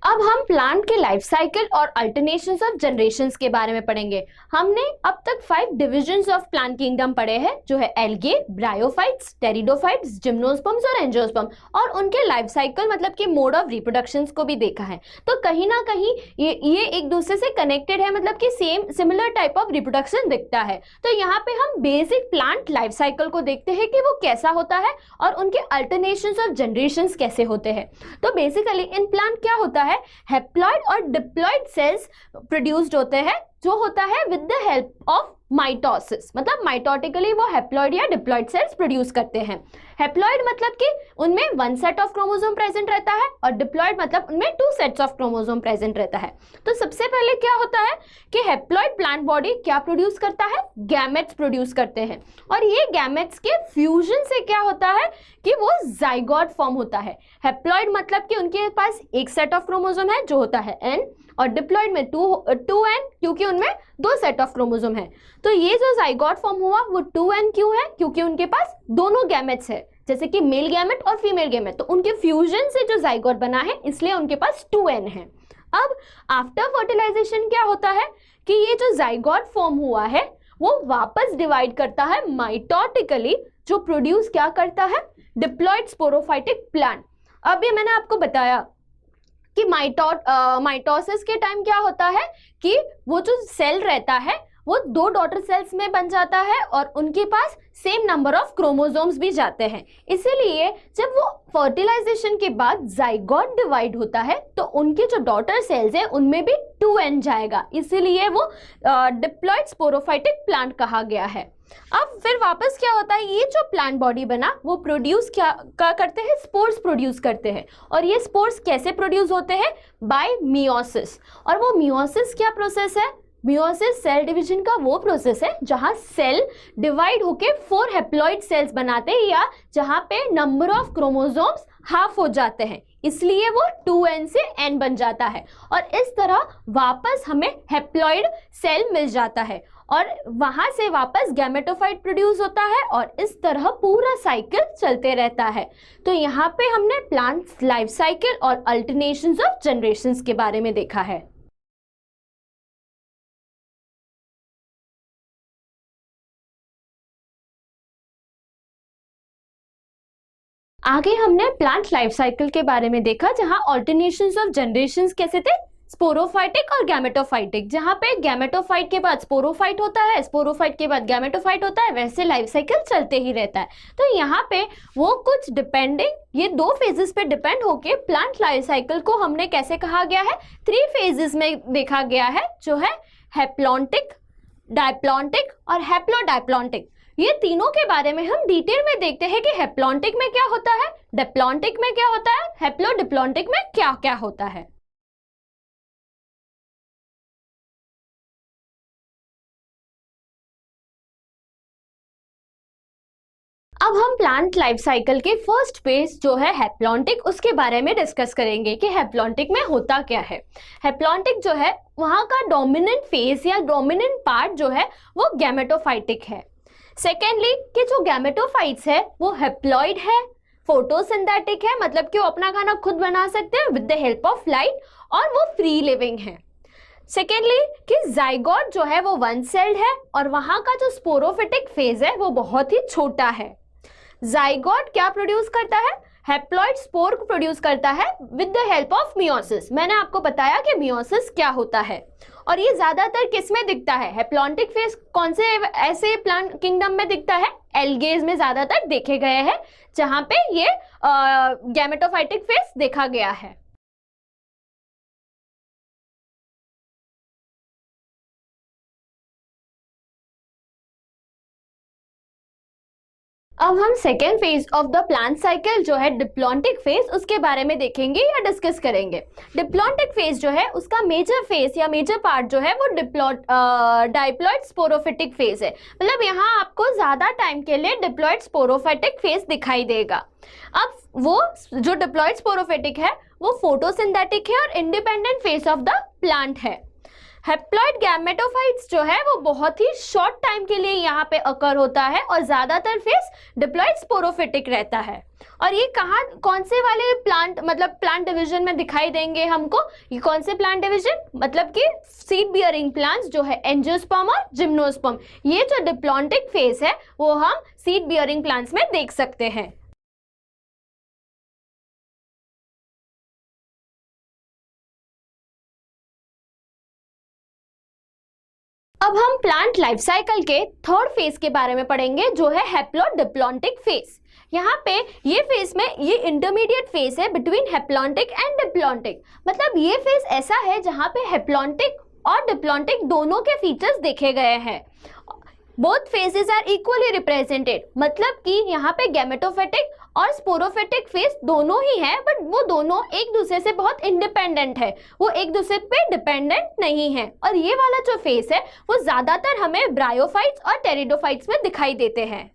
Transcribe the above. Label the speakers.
Speaker 1: अब हम प्लांट के लाइफ साइकिल और अल्टरनेशंस ऑफ जनरेशंस के बारे में पढ़ेंगे। हमने अब तक 5 डिविजन्स ऑफ प्लांट किंगडम पढ़े हैं, जो है एल्गे, ब्रायोफाइट्स, टेरिडोफाइट्स, जिम्नोस्पर्म्स और एंजियोस्पर्म, और उनके लाइफ साइकिल मतलब कि मोड ऑफ रिप्रोडक्शंस को भी देखा है। तो कहीं ना कहीं ये एक दूसरे से कनेक्टेड है, मतलब कि same similar type of reproduction दिखता है। तो यहाँ पे हम बेसिक प्लांट लाइफ साइकिल को देखते हैं कि वो कैसा होता है और उनके अल्टरनेशंस ऑफ जनरेशंस कैसे होते हैं। तो बेसिकली इन प्लांट क्या होता है, हैप्लॉइड और डिप्लॉइड सेल्स प्रोड्यूस्ड होते हैं, जो होता है with the help of mitosis. मतलब माइटोटिकली वो हैप्लॉइड या डिप्लॉइड सेल्स प्रोड्यूस करते हैं। हैप्लॉइड मतलब कि उनमें 1 सेट ऑफ क्रोमोसोम प्रेजेंट रहता है और डिप्लॉइड मतलब उनमें 2 सेट्स ऑफ क्रोमोसोम प्रेजेंट रहता है। तो सबसे पहले क्या होता है कि हैप्लॉइड प्लांट बॉडी क्या प्रोड्यूस करता है, गैमेट्स प्रोड्यूस करते हैं, और ये गैमेट्स के फ्यूजन से क्या होता है कि वो जाइगोट फॉर्म होता है। हैप्लॉइड मतलब कि उनके पास एक सेट ऑफ क्रोमोसोम है जो होता है N, और डिप्लॉइड में 2N, क्योंकि उनमें 2 सेट ऑफ क्रोमोसोम है। तो ये जो जाइगोट फॉर्म हुआ वो 2N क्यों है, क्योंकि उनके पास दोनों गैमेट्स है, जैसे कि मेल गैमेट और फीमेल गैमेट, तो उनके फ्यूजन से जो जाइगोट बना है इसलिए उनके पास 2N है। अब आफ्टर फर्टिलाइजेशन क्या होता है कि ये जो जाइगोट फॉर्म हुआ है वो वापस डिवाइड करता है माइटोटिकली, जो प्रोड्यूस क्या करता है, डिप्लॉइड स्पोरोफाइटिक प्लांट। अब ये मैंने आपको बताया कि माइटोसिस के टाइम क्या होता है कि वो जो सेल रहता है वो 2 डॉटर सेल्स में बन जाता है और उनके पास सेम नंबर ऑफ क्रोमोसोम्स भी जाते हैं। इसीलिए जब वो फर्टिलाइजेशन के बाद जाइगोट डिवाइड होता है तो उनके जो डॉटर सेल्स है उनमें भी 2N जाएगा, इसीलिए वो डिप्लॉइड स्पोरोफाइटिक प्लांट कहा गया है। अब फिर वापस क्या होता है, ये जो प्लांट बॉडी बना वो प्रोड्यूस क्या करते हैं, स्पोर्स प्रोड्यूस करते हैं। और ये स्पोर्स कैसे प्रोड्यूस होते हैं, बाय मियोसिस। और वो मियोसिस क्या प्रोसेस है, मियोसिस सेल डिवीजन का वो प्रोसेस है जहां सेल डिवाइड होके 4 हैप्लॉइड सेल्स बनाते हैं, या जहां पे नंबर ऑफ क्रोमोसोम्स हाफ हो जाते हैं, इसलिए वो 2N से N बन जाता है। और इस तरह वापस हमें हैप्लॉइड सेल मिल जाता है और वहां से वापस गैमेटोफाइट प्रोड्यूस होता है, और इस तरह पूरा साइकिल चलते रहता है। तो यहाँ पे हमने प्लांट लाइफ साइकिल और अल्टरनेशंस ऑफ जनरेशंस के बारे में देखा है। आगे हमने प्लांट लाइफ साइकिल के बारे में देखा, जहां अल्टरनेशंस ऑफ जनरेशंस कैसे थे, स्पोरोफाइटिक और गैमेटोफाइटिक। जहां पे गैमेटोफाइट के बाद स्पोरोफाइट होता है, स्पोरोफाइट के बाद गैमेटोफाइट होता है, वैसे लाइफ साइकिल चलते ही रहता है। तो यहाँ पे वो कुछ डिपेंडिंग ये 2 फेजेस पे डिपेंड होके प्लांट लाइफ साइकिल को हमने कैसे कहा गया है, 3 फेजेस में देखा गया है, जो है हैप्लॉन्टिक, डायप्लॉन्टिक और हैप्लोडायप्लॉन्टिक। ये तीनों के बारे में हम डिटेल में देखते हैं कि हैप्लॉन्टिक में क्या होता है, डिप्लॉन्टिक में क्या होता है, हैप्लोडिप्लॉन्टिक में क्या क्या होता है। अब हम प्लांट लाइफ साइकिल के फर्स्ट फेज जो है हैप्लॉन्टिक, उसके बारे में डिस्कस करेंगे कि हैप्लॉन्टिक में होता क्या है। हैप्लॉन्टिक जो है वहां का डोमिनेंट फेज या डोमिनेंट पार्ट जो है वो गैमेटोफाइटिक है। सेकेंडली कि जो गैमेटोफाइट्स है वो हैप्लॉइड है, फोटोसिंथेटिक है, मतलब कि वो अपना खाना खुद बना सकते हैं with the help of light, और वो फ्री लिविंग है। सेकेंडली कि जाइगोट जो है वो 1 सेल्ड है और वहां का जो स्पोरोफिटिक फेज है वो बहुत ही छोटा है। जाइगोट क्या प्रोड्यूस करता है, हैप्लॉइड स्पोर को प्रोड्यूस करता है with the help of meiosis. मैंने आपको बताया कि मियोसिस क्या होता है, और ये ज्यादातर किस में दिखता है, हैप्लॉन्टिक फेज कौन से ऐसे प्लांट किंगडम में दिखता है, एल्गेज में ज्यादातर देखे गए हैं, जहां पे ये गैमेटोफाइटिक फेज देखा गया है। अब हम second phase of the plant cycle जो है डिप्लॉन्टिक फेज, उसके बारे में देखेंगे या डिस्कस करेंगे। डिप्लॉन्टिक फेज जो है उसका मेजर फेज या मेजर पार्ट जो है वो डाइप्लॉइड स्पोरोफिटिक फेज है। मतलब यहाँ आपको ज्यादा टाइम के लिए डिप्लॉइड स्पोरोफिटिक फेज दिखाई देगा। अब वो जो डिप्लॉइड स्पोरोफिटिक है वो फोटोसिंथेटिक है और independent phase of the plant है। हेप्लॉइड गैमेटोफाइट्स जो है वो बहुत ही शॉर्ट टाइम के लिए यहाँ पे अकर होता है और ज्यादातर फेस डिप्लॉइड स्पोरोफिटिक रहता है। और ये कहाँ कौन से वाले प्लांट मतलब प्लांट डिवीजन में दिखाई देंगे हमको? ये कौन से प्लांट डिवीजन मतलब कि सीड बियरिंग प्लांट्स जो है एंजियोस्पर्म और जिम्नोस्पर्म, ये जो डिप्लॉन्टिक फेस है वो हम सीड बियरिंग प्लांट्स में देख सकते हैं। अब हम प्लांट लाइफ साइकिल के थर्ड फेज के बारे में पढ़ेंगे जो है हैप्लोडिप्लॉन्टिक फेज। यहाँ पे ये फेज में ये इंटरमीडिएट फेज है बिटवीन हैप्लॉन्टिक एंड डिप्लॉन्टिक। मतलब ये फेज ऐसा है जहाँ पे हैप्लॉन्टिक और डिप्लॉन्टिक दोनों के फीचर्स देखे गए हैं। Both phases are equally represented, मतलब कि यहाँ पे गैमेटोफिटिक और स्पोरोफिटिक फेज दोनों ही है, बट वो दोनों एक दूसरे से बहुत इंडिपेंडेंट है, वो एक दूसरे पे डिपेंडेंट नहीं है। और ये वाला जो फेज है वो ज्यादातर हमें ब्रायोफाइट्स और टेरिडोफाइट्स में दिखाई देते हैं।